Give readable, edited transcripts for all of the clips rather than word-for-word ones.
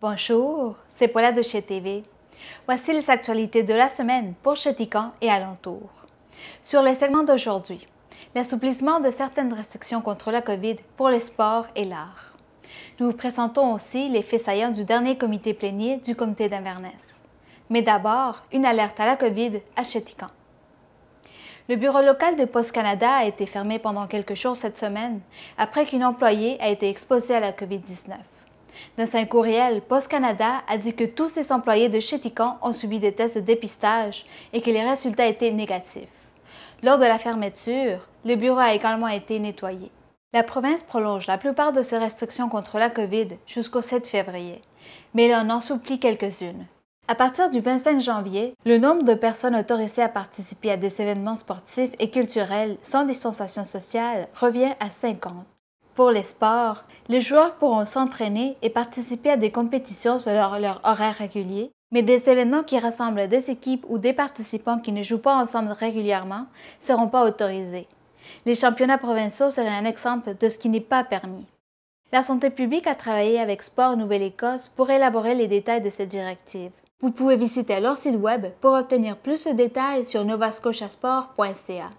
Bonjour, c'est Paula de chez TV. Voici les actualités de la semaine pour Chéticamp et alentour. Sur les segments d'aujourd'hui, l'assouplissement de certaines restrictions contre la COVID pour les sports et l'art. Nous vous présentons aussi les faits saillants du dernier comité plénier du comité d'Inverness. Mais d'abord, une alerte à la COVID à Chéticamp. Le bureau local de Post Canada a été fermé pendant quelques jours cette semaine après qu'une employée a été exposée à la COVID-19. Dans un courriel, Post Canada a dit que tous ses employés de Chéticamp ont subi des tests de dépistage et que les résultats étaient négatifs. Lors de la fermeture, le bureau a également été nettoyé. La province prolonge la plupart de ses restrictions contre la COVID jusqu'au 7 février, mais elle en assouplit quelques-unes. À partir du 25 janvier, le nombre de personnes autorisées à participer à des événements sportifs et culturels sans distanciation sociale revient à 50. Pour les sports, les joueurs pourront s'entraîner et participer à des compétitions selon leur horaire régulier, mais des événements qui rassemblent des équipes ou des participants qui ne jouent pas ensemble régulièrement ne seront pas autorisés. Les championnats provinciaux seraient un exemple de ce qui n'est pas permis. La santé publique a travaillé avec Sport Nouvelle-Écosse pour élaborer les détails de cette directive. Vous pouvez visiter leur site web pour obtenir plus de détails sur novascotiasport.ca.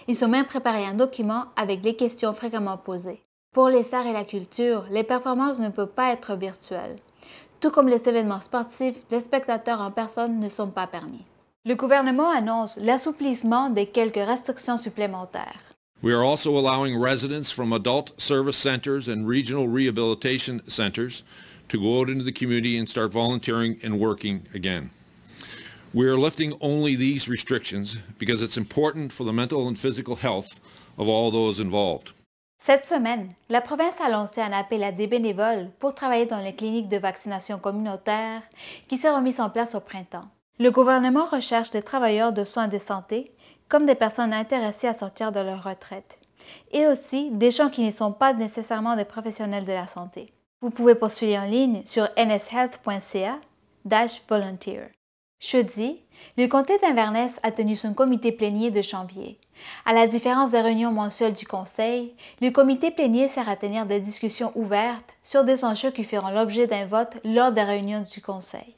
Ils ont même préparé un document avec les questions fréquemment posées. Pour les arts et la culture, les performances ne peuvent pas être virtuelles. Tout comme les événements sportifs, les spectateurs en personne ne sont pas permis. Le gouvernement annonce l'assouplissement de quelques restrictions supplémentaires. We are also allowing residents from adult service centers and regional rehabilitation centers to go out into the community and start volunteering and working again. We are lifting only these restrictions because it's important for the mental and physical health of all those involved. Cette semaine, la province a lancé un appel à des bénévoles pour travailler dans les cliniques de vaccination communautaire qui seront mises en place au printemps. Le gouvernement recherche des travailleurs de soins de santé comme des personnes intéressées à sortir de leur retraite et aussi des gens qui ne sont pas nécessairement des professionnels de la santé. Vous pouvez postuler en ligne sur nshealth.ca/volunteer. Jeudi, le comté d'Inverness a tenu son comité plénier de janvier. À la différence des réunions mensuelles du conseil, le comité plénier sert à tenir des discussions ouvertes sur des enjeux qui feront l'objet d'un vote lors des réunions du conseil.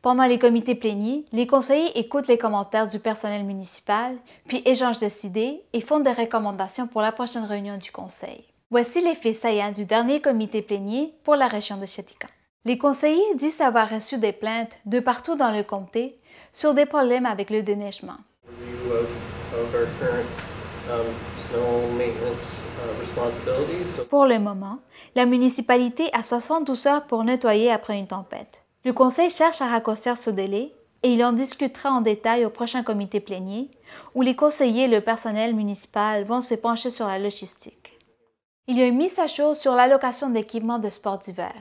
Pendant les comités pléniers, les conseillers écoutent les commentaires du personnel municipal, puis échangent des idées et font des recommandations pour la prochaine réunion du conseil. Voici les faits saillants du dernier comité plénier pour la région de Chéticamp. Les conseillers disent avoir reçu des plaintes de partout dans le comté sur des problèmes avec le déneigement. Pour le moment, la municipalité a 72 heures pour nettoyer après une tempête. Le conseil cherche à raccourcir ce délai et il en discutera en détail au prochain comité plénier où les conseillers et le personnel municipal vont se pencher sur la logistique. Il y a une mise à jour sur l'allocation d'équipements de sport d'hiver.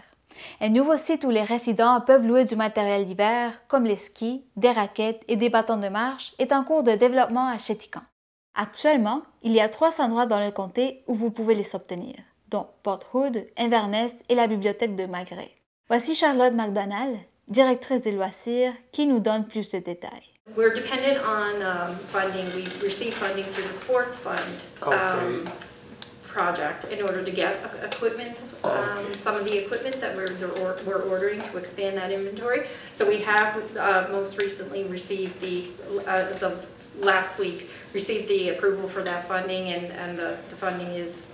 Un nouveau site où les résidents peuvent louer du matériel d'hiver, comme les skis, des raquettes et des bâtons de marche, est en cours de développement à Chéticamp. Actuellement, il y a 3 endroits dans le comté où vous pouvez les obtenir, dont Port Hood, Inverness et la bibliothèque de Magret. Voici Charlotte McDonald, directrice des loisirs, qui nous donne plus de détails. We're dependent on funding. We receive funding through the sports fund. Project in order to get equipment, some of the equipment that we're ordering to expand that inventory. So we have most recently received as of last week, received the approval for that funding, and the funding is,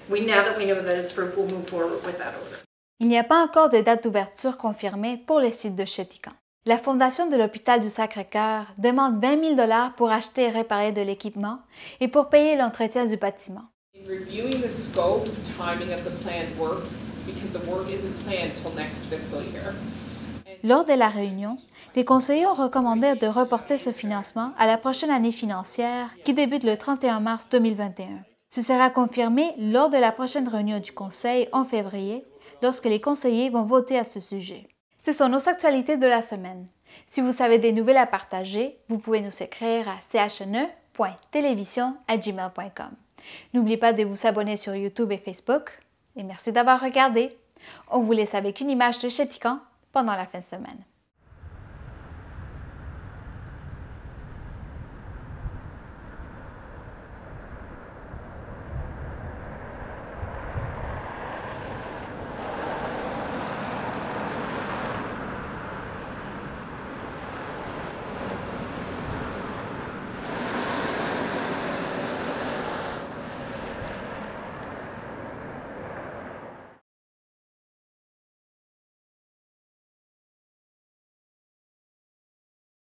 now that we know that it's approved, we'll move forward with that order. Il n'y a pas encore de date d'ouverture confirmée pour le site de Chéticamp. La Fondation de l'Hôpital du Sacré-Cœur demande 20 000 $ pour acheter et réparer de l'équipement et pour payer l'entretien du bâtiment. Reviewing the scope, timing of the planned work, because the work isn't planned till next fiscal year. Lors de la réunion, les conseillers ont recommandé de reporter ce financement à la prochaine année financière qui débute le 31 mars 2021. Ce sera confirmé lors de la prochaine réunion du conseil en février, lorsque les conseillers vont voter à ce sujet. Ce sont nos actualités de la semaine. Si vous avez des nouvelles à partager, vous pouvez nous écrire à chne.television@gmail.com. N'oubliez pas de vous abonner sur YouTube et Facebook. Et merci d'avoir regardé. On vous laisse avec une image de Chéticamp pendant la fin de semaine.